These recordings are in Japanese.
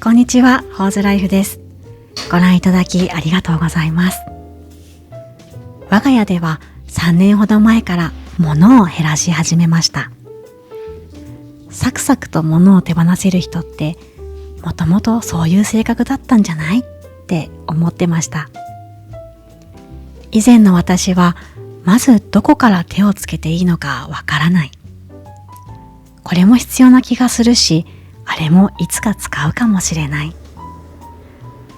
こんにちは、ホーズライフです。ご覧いただきありがとうございます。我が家では3年ほど前から物を減らし始めました。サクサクと物を手放せる人ってもともとそういう性格だったんじゃないって思ってました。以前の私はまずどこから手をつけていいのかわからない。これも必要な気がするし、あれもいつか使うかもしれない。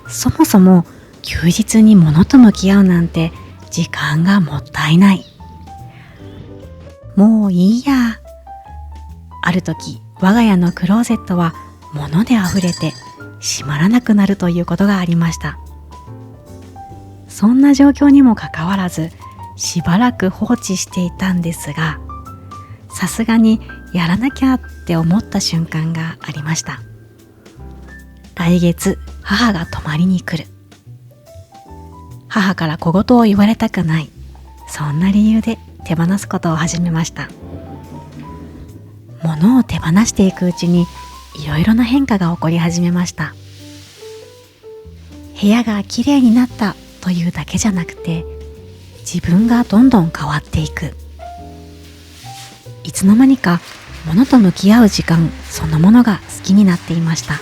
そもそも休日に物と向き合うなんて時間がもったいない。もういいや。ある時、我が家のクローゼットは物で溢れて閉まらなくなるということがありました。そんな状況にもかかわらず、しばらく放置していたんですが、さすがにやらなきゃって思った瞬間がありました。来月、母が泊まりに来る。母から小言を言われたくない。そんな理由で手放すことを始めました。物を手放していくうちにいろいろな変化が起こり始めました。部屋がきれいになったというだけじゃなくて、自分がどんどん変わっていく。いつの間にか物と向き合う時間そのものが好きになっていました。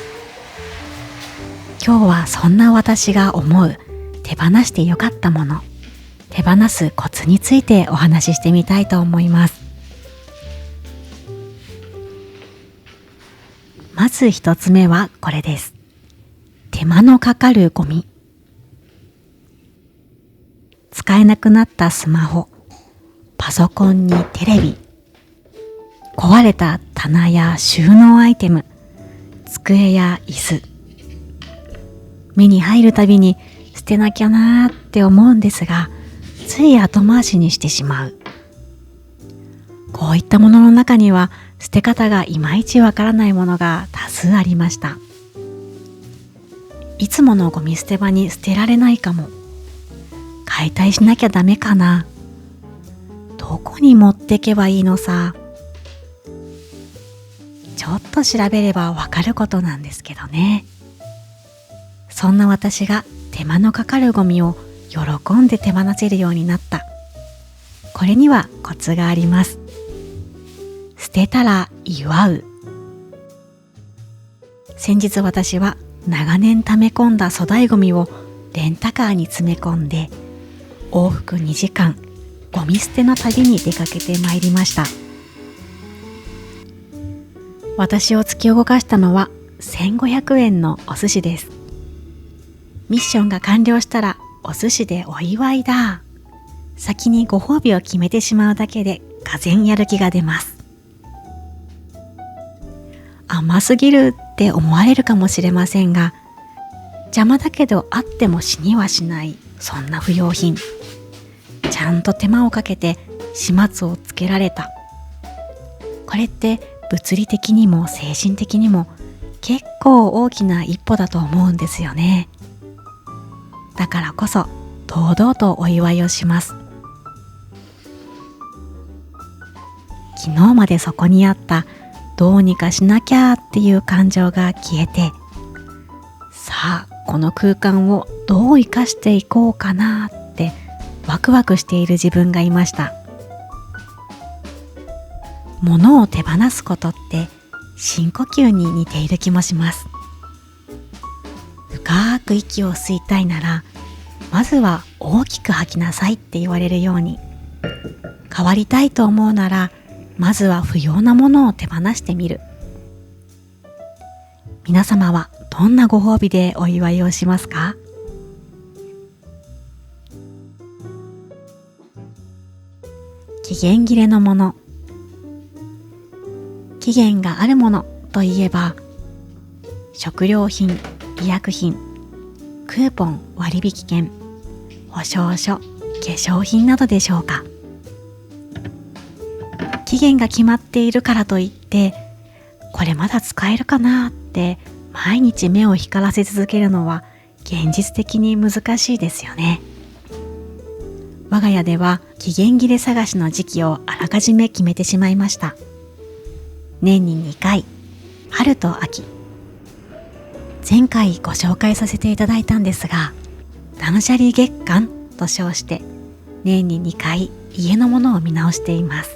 今日はそんな私が思う手放してよかったもの、手放すコツについてお話ししてみたいと思います。まず一つ目はこれです。手間のかかるゴミ。使えなくなったスマホ、パソコンにテレビ、壊れた棚や収納アイテム、机や椅子。目に入るたびに捨てなきゃなーって思うんですが、つい後回しにしてしまう。こういったものの中には捨て方がいまいちわからないものが多数ありました。いつものゴミ捨て場に捨てられないかも。解体しなきゃダメかな。どこに持ってけばいいのさ。ちょっと調べればわかることなんですけどね。そんな私が手間のかかるゴミを喜んで手放せるようになった。これにはコツがあります。捨てたら祝う。先日私は長年溜め込んだ粗大ゴミをレンタカーに詰め込んで、往復2時間ゴミ捨ての旅に出かけてまいりました。私を突き動かしたのは1500円のお寿司です。ミッションが完了したらお寿司でお祝いだ。先にご褒美を決めてしまうだけでがぜんやる気が出ます。甘すぎるって思われるかもしれませんが、邪魔だけどあっても死にはしない、そんな不要品。ちゃんと手間をかけて始末をつけられた。これって物理的にも精神的にも結構大きな一歩だと思うんですよね。だからこそ堂々とお祝いをします。昨日までそこにあったどうにかしなきゃっていう感情が消えて、さあこの空間をどう生かしていこうかなってワクワクしている自分がいました。物を手放すことって深呼吸に似ている気もします。深く息を吸いたいなら、まずは大きく吐きなさいって言われるように、変わりたいと思うなら、まずは不要なものを手放してみる。皆様はどんなご褒美でお祝いをしますか？期限切れのもの。期限があるものといえば、食料品、医薬品、クーポン割引券、保証書、化粧品などでしょうか。期限が決まっているからといって、これまだ使えるかなって毎日目を光らせ続けるのは現実的に難しいですよね。我が家では期限切れ探しの時期をあらかじめ決めてしまいました。年に2回、春と秋。前回ご紹介させていただいたんですが、断捨離月間と称して年に2回家のものを見直しています。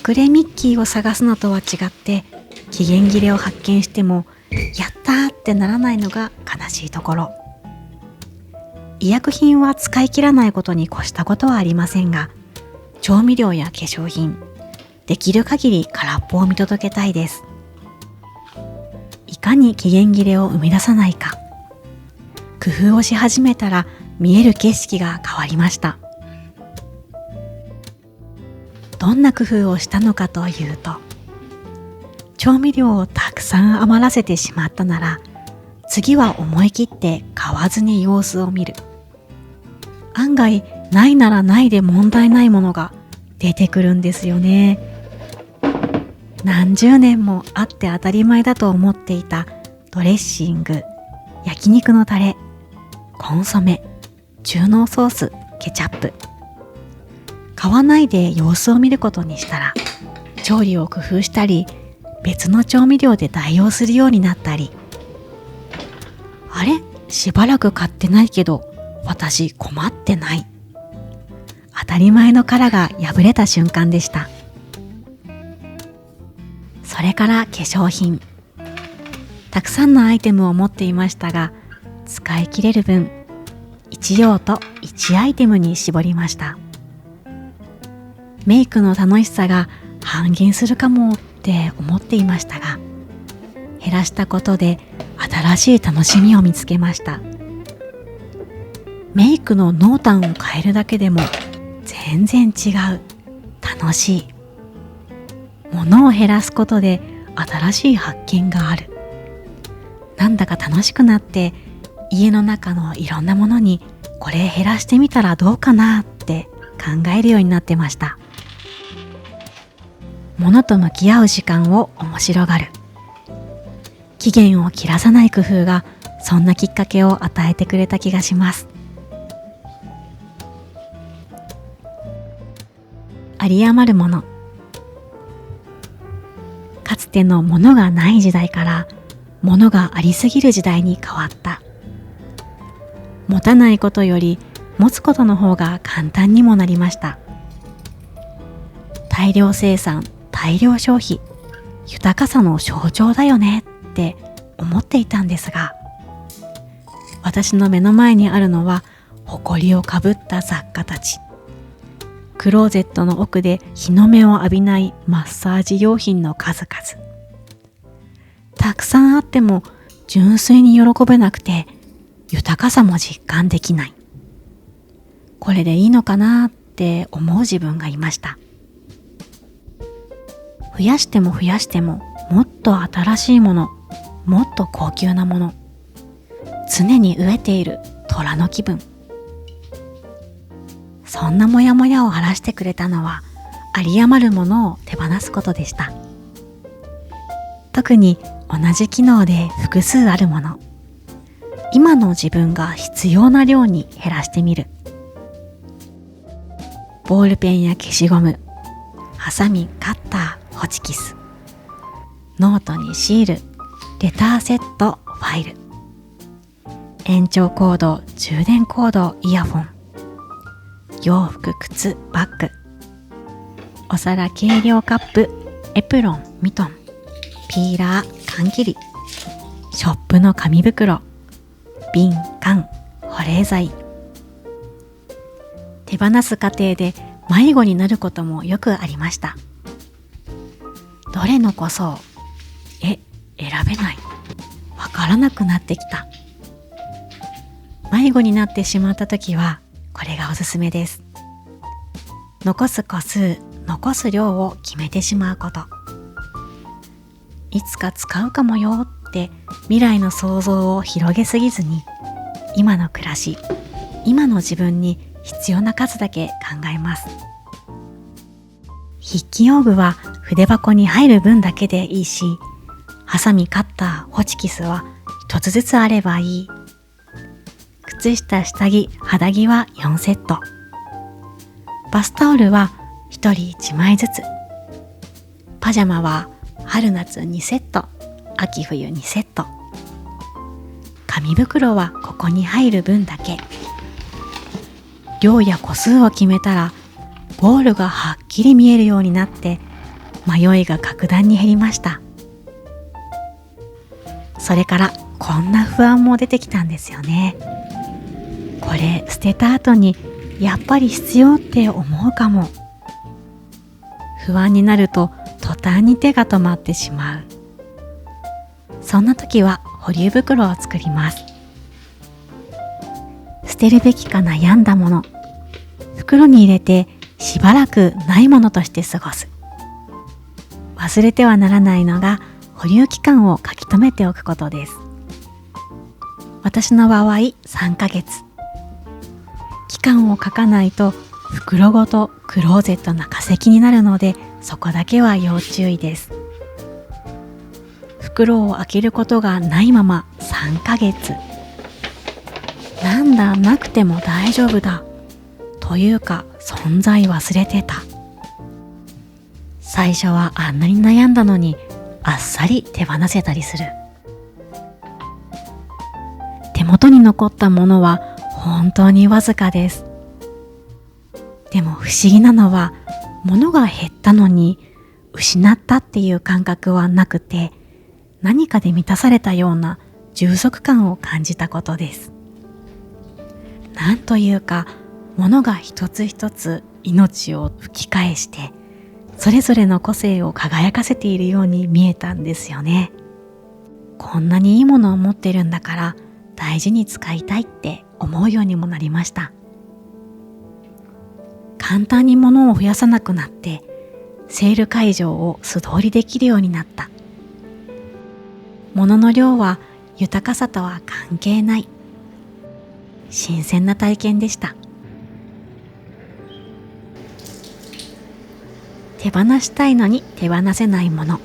隠れミッキーを探すのとは違って、期限切れを発見してもやったーってならないのが悲しいところ。医薬品は使い切らないことに越したことはありませんが、調味料や化粧品、できる限り空っぽを見届けたいです。いかに期限切れを生み出さないか、工夫をし始めたら見える景色が変わりました。どんな工夫をしたのかというと、調味料をたくさん余らせてしまったなら、次は思い切って買わずに様子を見る。案外ないならないで問題ないものが出てくるんですよね。何十年もあって当たり前だと思っていたドレッシング、焼肉のタレ、コンソメ、中濃ソース、ケチャップ。買わないで様子を見ることにしたら、調理を工夫したり、別の調味料で代用するようになったり。あれ？しばらく買ってないけど、私困ってない。当たり前の殻が破れた瞬間でした。それから化粧品。たくさんのアイテムを持っていましたが、使い切れる分、1用途1アイテムに絞りました。メイクの楽しさが半減するかもって思っていましたが、減らしたことで新しい楽しみを見つけました。メイクの濃淡を変えるだけでも全然違う、楽しい。物を減らすことで新しい発見がある。なんだか楽しくなって、家の中のいろんなものにこれ減らしてみたらどうかなって考えるようになってました。物と向き合う時間を面白がる。期限を切らさない工夫がそんなきっかけを与えてくれた気がします。有り余るもの。かつての物がない時代から物がありすぎる時代に変わった。持たないことより持つことの方が簡単にもなりました。大量生産、大量消費、豊かさの象徴だよねって思っていたんですが、私の目の前にあるのは埃をかぶった雑貨たち。クローゼットの奥で日の目を浴びないマッサージ用品の数々。たくさんあっても純粋に喜べなくて、豊かさも実感できない。これでいいのかなって思う自分がいました。増やしても増やしてももっと新しいもの、もっと高級なもの。常に飢えている虎の気分。そんなモヤモヤを晴らしてくれたのは、有り余るものを手放すことでした。特に同じ機能で複数あるもの。今の自分が必要な量に減らしてみる。ボールペンや消しゴム、ハサミ、カッター、ホチキス、ノートにシール、レターセット、ファイル、延長コード、充電コード、イヤホン、洋服、靴、バッグ、お皿、計量カップ、エプロン、ミトン、ピーラー、缶切り、ショップの紙袋、瓶、缶、保冷剤。手放す過程で迷子になることもよくありました。どれ残そう？選べない。わからなくなってきた。迷子になってしまったときは、これがおすすめです。残す個数、残す量を決めてしまうこと。いつか使うかもよって未来の想像を広げすぎずに、今の暮らし、今の自分に必要な数だけ考えます。筆記用具は筆箱に入る分だけでいいし、ハサミ、カッター、ホチキスは一つずつあればいい。靴下、下着、肌着は4セット。バスタオルは1人1枚ずつ。パジャマは春夏2セット。秋冬にセット。紙袋はここに入る分だけ。量や個数を決めたらゴールがはっきり見えるようになって迷いが格段に減りました。それからこんな不安も出てきたんですよね。これ捨てた後にやっぱり必要って思うかも。不安になると途端に手が止まってしまう。そんな時は保留袋を作ります。捨てるべきか悩んだもの、袋に入れてしばらくないものとして過ごす。忘れてはならないのが保留期間を書き留めておくことです。私の場合3ヶ月。期間を書かないと袋ごとクローゼットの化石になるので、そこだけは要注意です。袋を開けることがないまま3ヶ月。なんだ、なくても大丈夫だ。というか、存在忘れてた。最初はあんなに悩んだのに、あっさり手放せたりする。手元に残ったものは本当にわずかです。でも不思議なのは、物が減ったのに失ったっていう感覚はなくて、何かで満たされたような充足感を感じたことです。なんというか、物が一つ一つ命を吹き返して、それぞれの個性を輝かせているように見えたんですよね。こんなにいいものを持ってるんだから大事に使いたいって思うようにもなりました。簡単に物を増やさなくなって、セール会場を素通りできるようになった。物の量は豊かさとは関係ない。新鮮な体験でした。手放したいのに手放せないもの。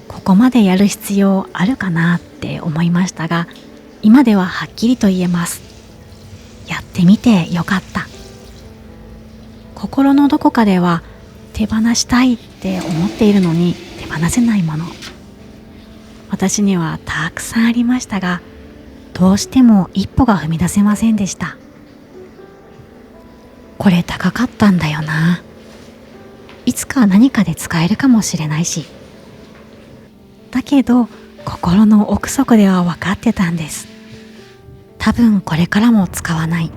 ここまでやる必要あるかなって思いましたが、今でははっきりと言えます。やってみてよかった。心のどこかでは手放したいって思っているのに手放せないもの。私にはたくさんありましたが、どうしても一歩が踏み出せませんでした。これ高かったんだよな。いつか何かで使えるかもしれないし。だけど心の奥底では分かってたんです。多分これからも使わない。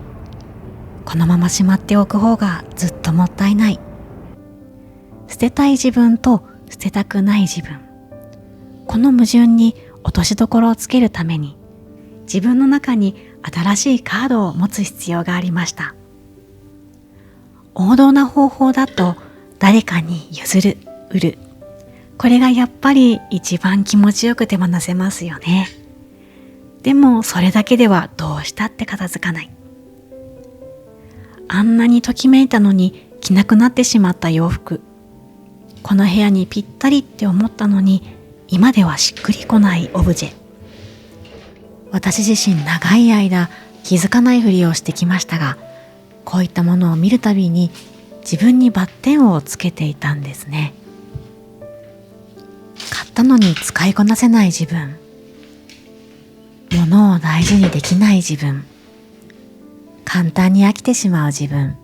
このまましまっておく方がずっともったいない。捨てたい自分と捨てたくない自分。この矛盾に落としどころをつけるために、自分の中に新しいカードを持つ必要がありました。王道な方法だと誰かに譲る、売る。これがやっぱり一番気持ちよく手放せますよね。でもそれだけではどうしたって片付かない。あんなにときめいたのに着なくなってしまった洋服。この部屋にぴったりって思ったのに、今ではしっくりこないオブジェ。私自身長い間気づかないふりをしてきましたが、こういったものを見るたびに自分にバッテンをつけていたんですね。買ったのに使いこなせない自分、物を大事にできない自分、簡単に飽きてしまう自分。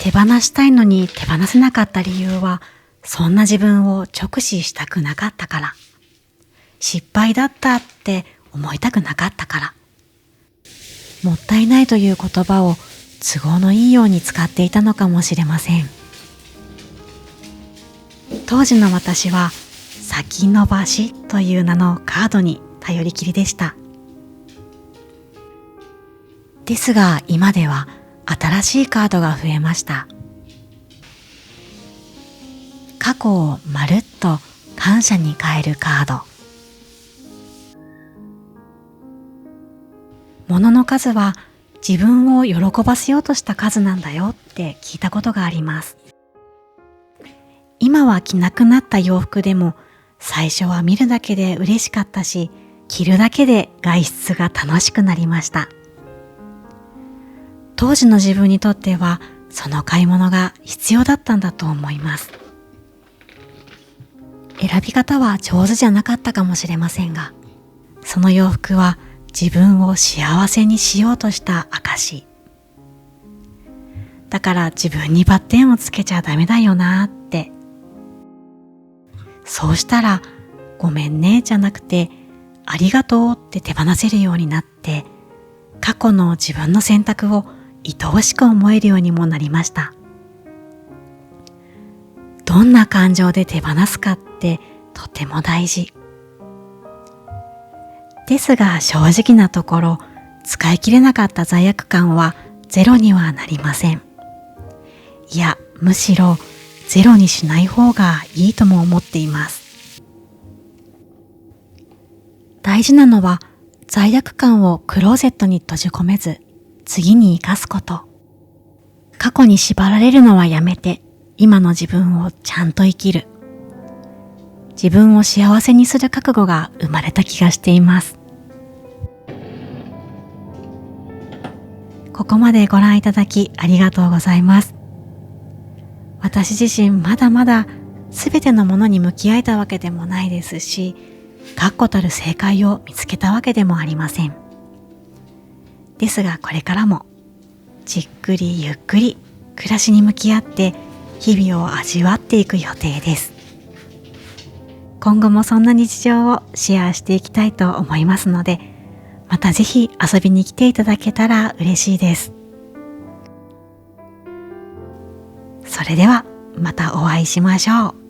手放したいのに手放せなかった理由は、そんな自分を直視したくなかったから。失敗だったって思いたくなかったから。もったいないという言葉を都合のいいように使っていたのかもしれません。当時の私は先延ばしという名のカードに頼りきりでした。ですが今では新しいカードが増えました。過去をまるっと感謝に変えるカード。物の数は自分を喜ばせようとした数なんだよって聞いたことがあります。今は着なくなった洋服でも最初は見るだけで嬉しかったし、着るだけで外出が楽しくなりました。当時の自分にとってはその買い物が必要だったんだと思います。選び方は上手じゃなかったかもしれませんが、その洋服は自分を幸せにしようとした証。だから自分にバッテンをつけちゃダメだよなって。そうしたらごめんねじゃなくてありがとうって手放せるようになって、過去の自分の選択を愛おしく思えるようにもなりました。どんな感情で手放すかってとても大事。ですが正直なところ、使い切れなかった罪悪感はゼロにはなりません。いや、むしろゼロにしない方がいいとも思っています。大事なのは罪悪感をクローゼットに閉じ込めず、次に生かすこと。過去に縛られるのはやめて、今の自分をちゃんと生きる。自分を幸せにする覚悟が生まれた気がしています。ここまでご覧いただきありがとうございます。私自身まだまだ全てのものに向き合えたわけでもないですし、確固たる正解を見つけたわけでもありません。ですがこれからもじっくりゆっくり暮らしに向き合って日々を味わっていく予定です。今後もそんな日常をシェアしていきたいと思いますので、またぜひ遊びに来ていただけたら嬉しいです。それではまたお会いしましょう。